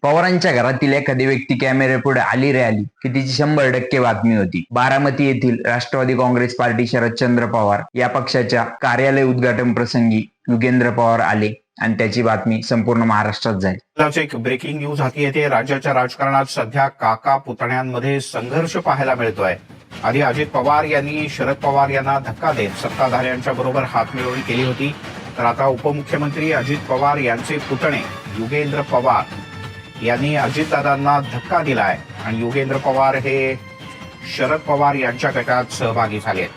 पवारांच्या घरातील एखादी व्यक्ती कॅमेऱ्यापुढे आली रे आली की तिची 100% बातमी होती. बारामती येथील राष्ट्रवादी काँग्रेस पार्टी शरदचंद्र पवार या पक्षाच्या कार्यालय उद्घाटन प्रसंगी युगेंद्र पवार आले आणि त्याची बातमी संपूर्ण महाराष्ट्रात झाली. एक ब्रेकिंग न्यूज हाती येते. राज्याच्या राजकारणात सध्या काका पुतण्यांमध्ये संघर्ष पाहायला मिळतोय. आधी अजित पवार यांनी शरद पवार यांना धक्का देत सत्ताधाऱ्यांच्या बरोबर हातमिळवणी केली होती, तर आता उपमुख्यमंत्री अजित पवार यांचे पुतणे युगेंद्र पवार यांनी अजितदादांना धक्का दिलाय आणि युगेंद्र पवार हे शरद पवार यांच्या गटात सहभागी झाले.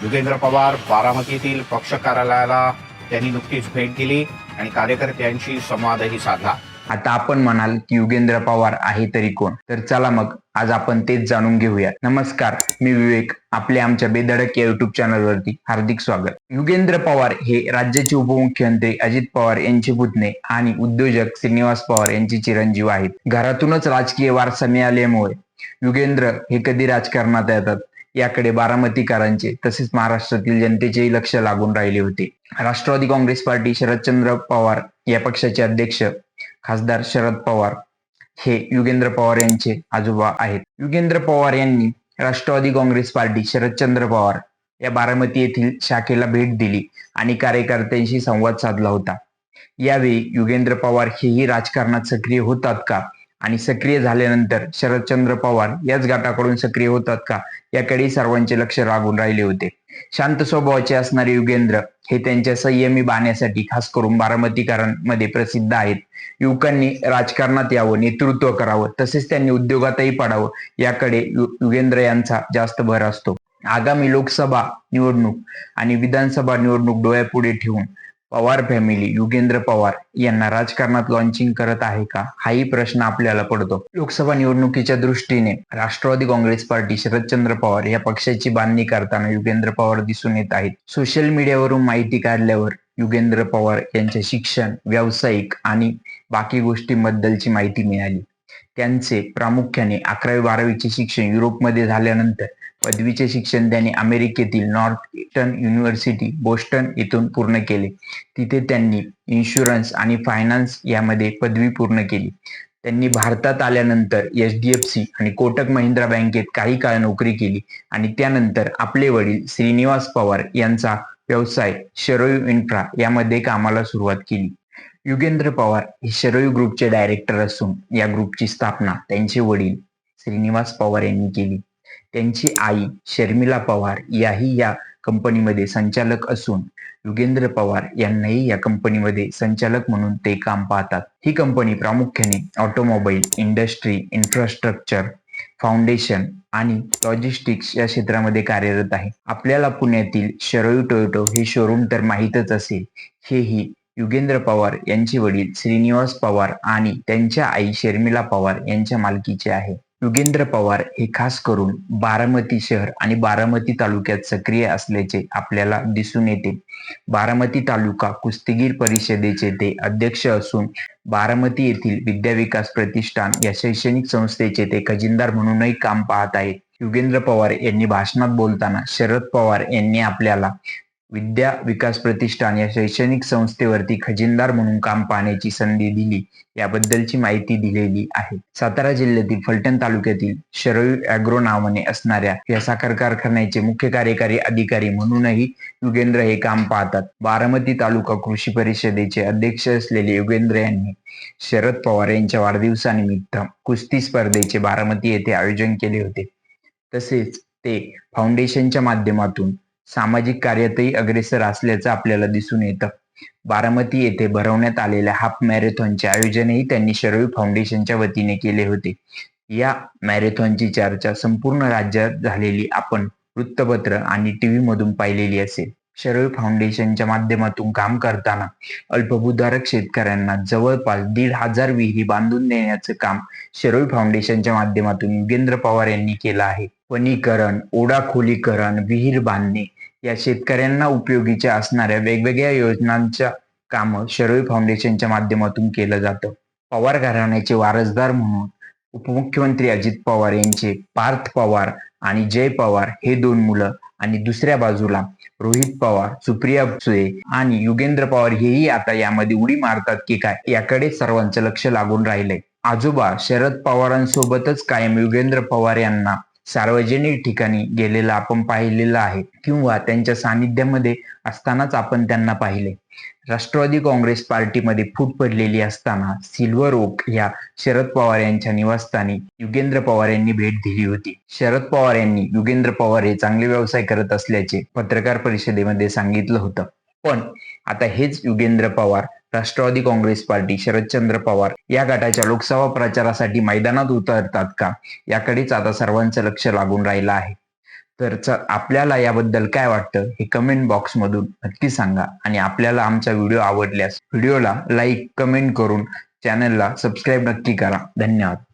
युगेंद्र पवार बारामतीतील पक्ष कार्यालयाला त्यांनी नुकतीच भेट दिली आणि कार्यकर्त्यांशी संवादही साधला. आता आपण म्हणाल की युगेंद्र पवार आहे तरी कोण, तर चला मग आज आपण तेच जाणून घेऊया. नमस्कार, मी विवेक. आपले आमच्या बेधडक या युट्यूब चॅनलवरती हार्दिक स्वागत. युगेंद्र पवार हे राज्याचे उपमुख्यमंत्री अजित पवार यांचे पुतणे आणि उद्योजक श्रीनिवास पवार यांचे चिरंजीव आहेत. घरातूनच राजकीय वारसा मिळाल्यामुळे युगेंद्र हे कधी राजकारणात येतात याकडे बारामतीकरांचे तसेच महाराष्ट्रातील जनतेचेही लक्ष लागून राहिले होते. राष्ट्रवादी काँग्रेस पार्टी शरदचंद्र पवार या पक्षाचे अध्यक्ष खासदार शरद पवार हे युगेंद्र पवार यांचे आजोबा आहेत. युगेंद्र पवार यांनी राष्ट्रवादी काँग्रेस पार्टी शरदचंद्र पवार या बारामती येथील शाखेला भेट दिली आणि कार्यकर्त्यांशी संवाद साधला होता. यावेळी युगेंद्र पवार हेही राजकारणात सक्रिय होतात का आणि सक्रिय झाल्यानंतर शरदचंद्र पवार याच गटाकडून सक्रिय होतात का याकडे सर्वांचे लक्ष लागून राहिले होते. शांत स्वभावाचे असणारे युगेंद्र हे त्यांच्या संयमी बाण्यासाठी खास करून बारामतीकरांमध्ये प्रसिद्ध आहेत. युवकांनी राजकारणात यावं, नेतृत्व करावं, तसेच त्यांनी उद्योगातही पडावं याकडे युगेंद्र यांचा जास्त भर असतो. आगामी लोकसभा निवडणूक आणि विधानसभा निवडणूक डोळ्यापुढे ठेवून पवार फॅमिली युगेंद्र पवार यांना राजकारणात लॉन्चिंग करत आहे का, हाही प्रश्न आपल्याला पडतो. लोकसभा निवडणुकीच्या दृष्टीने राष्ट्रवादी काँग्रेस पार्टी शरदचंद्र पवार या पक्षाची बांधणी करताना युगेंद्र पवार दिसून येत आहेत. सोशल मीडियावरून माहिती काढल्यावर युगेंद्र पवार यांचे शिक्षण, व्यावसायिक आणि बाकी गोष्टींबद्दलची माहिती मिळाली. त्यांचे प्रामुख्याने 11वी-12वीचे शिक्षण युरोपमध्ये झाल्यानंतर पदवीचे शिक्षण त्यांनी अमेरिकेतील नॉर्थ ईस्टर्न युनिव्हर्सिटी बोस्टन येथून पूर्ण केले. तिथे त्यांनी इन्शुरन्स आणि फायनान्स यामध्ये पदवी पूर्ण केली. त्यांनी भारतात आल्यानंतर HDFC आणि कोटक महिंद्रा बँकेत काही काळ नोकरी केली आणि त्यानंतर आपले वडील श्रीनिवास पवार यांचा व्यवसाय शरयू इन्फ्रा यामध्ये कामाला सुरुवात केली. युगेंद्र पवार हे शरयू ग्रुपचे डायरेक्टर असून या ग्रुपची स्थापना त्यांचे वडील श्रीनिवास पवार यांनी केली. त्यांची आई शर्मिला पवार याही या कंपनीमध्ये संचालक असून युगेंद्र पवार यांनाही या कंपनीमध्ये संचालक म्हणून ते काम पाहतात. ही कंपनी प्रामुख्याने ऑटोमोबाईल इंडस्ट्री, इन्फ्रास्ट्रक्चर, फाउंडेशन आणि लॉजिस्टिक्स या क्षेत्रामध्ये कार्यरत आहे. आपल्याला पुण्यातील शरयू टोयोटो हे शोरूम तर माहीतच असेल. हेही युगेंद्र पवार यांचे वडील श्रीनिवास पवार आणि त्यांच्या आई शर्मिला पवार यांच्या मालकीचे आहे. युगेंद्र पवार हे खास करून बारामती शहर आणि बारामती तालुक्यात सक्रिय असल्याचे आपल्याला दिसून येते. बारामती तालुका कुस्तीगीर परिषदेचे ते अध्यक्ष असून बारामती येथील विद्याविकास प्रतिष्ठान या शैक्षणिक संस्थेचे ते खजिनदार म्हणूनही काम पाहत आहेत. युगेंद्र पवार यांनी भाषणात बोलताना शरद पवार यांनी आपल्याला विद्या विकास प्रतिष्ठान या शैक्षणिक संस्थेवरती खजिनदार म्हणून काम पाहण्याची संधी दिली याबद्दलची माहिती दिलेली आहे. सातारा जिल्ह्यातील फलटण तालुक्यातील शरयू ॲग्रो नावाने असणाऱ्या या साखर कारखान्याचे मुख्य कार्यकारी अधिकारी म्हणूनही युगेंद्र हे काम पाहतात. बारामती तालुका कृषी परिषदेचे अध्यक्ष असलेले युगेंद्र यांनी शरद पवार यांच्या वाढदिवसानिमित्त कुस्ती स्पर्धेचे बारामती येथे आयोजन केले होते. तसेच ते फाउंडेशनच्या माध्यमातून सामाजिक कार्यातही अग्रेसर असल्याचं आपल्याला दिसून येतं. बारामती येथे भरवण्यात आलेल्या हाफ मॅरेथॉनचे आयोजनही त्यांनी शरयू फाउंडेशनच्या वतीने केले होते. या मॅरेथॉनची चर्चा संपूर्ण राज्यात झालेली आपण वृत्तपत्र आणि TV मधून पाहिलेली असेल. शरयू फाउंडेशनच्या माध्यमातून काम करताना अल्पभूधारक शेतकऱ्यांना जवळपास 1,500 विहिरी बांधून देण्याचं काम शरयू फाउंडेशनच्या माध्यमातून युगेंद्र पवार यांनी केलं आहे. वनीकरण, ओढा खोलीकरण, विहीर बांधणे या शेतकऱ्यांना उपयोगीच्या असणाऱ्या वेगवेगळ्या योजनांच्या कामं शरयू फाउंडेशनच्या माध्यमातून केलं जातं. पवार घराण्याचे वारसदार म्हणून उपमुख्यमंत्री अजित पवार यांचे पार्थ पवार आणि जय पवार हे 2 मुलं आणि दुसऱ्या बाजूला रोहित पवार, सुप्रिया सुळे आणि युगेंद्र पवार हेही आता यामध्ये उडी मारतात की काय याकडे सर्वांचं लक्ष लागून राहिलंय. आजोबा शरद पवारांसोबतच कायम योगेंद्र पवार यांना सार्वजनिक ठिकाणी गेलेला आपण पाहिलेलं आहे किंवा त्यांच्या सानिध्यामध्ये असतानाच आपण त्यांना पाहिले. राष्ट्रवादी काँग्रेस पार्टीमध्ये फूट पडलेली असताना सिल्वर ओक या शरद पवार यांच्या निवासस्थानी योगेंद्र पवार यांनी भेट दिली होती. शरद पवार यांनी योगेंद्र पवार हे चांगले व्यवसाय करत असल्याचे पत्रकार परिषदेमध्ये सांगितलं होतं. पण आता हेच योगेंद्र पवार राष्ट्रवादी काँग्रेस पार्टी शरदचंद्र पवार या गटाच्या लोकसभा प्रचारासाठी मैदानात उतरतात का, याकडेच आता सर्वांचं लक्ष लागून राहिलं आहे. तर आपल्याला याबद्दल काय वाटतं हे कमेंट बॉक्स मधून नक्की सांगा आणि आपल्याला आमचा व्हिडिओ आवडल्यास व्हिडिओला लाईक कमेंट करून चॅनलला सबस्क्राईब नक्की करा. धन्यवाद.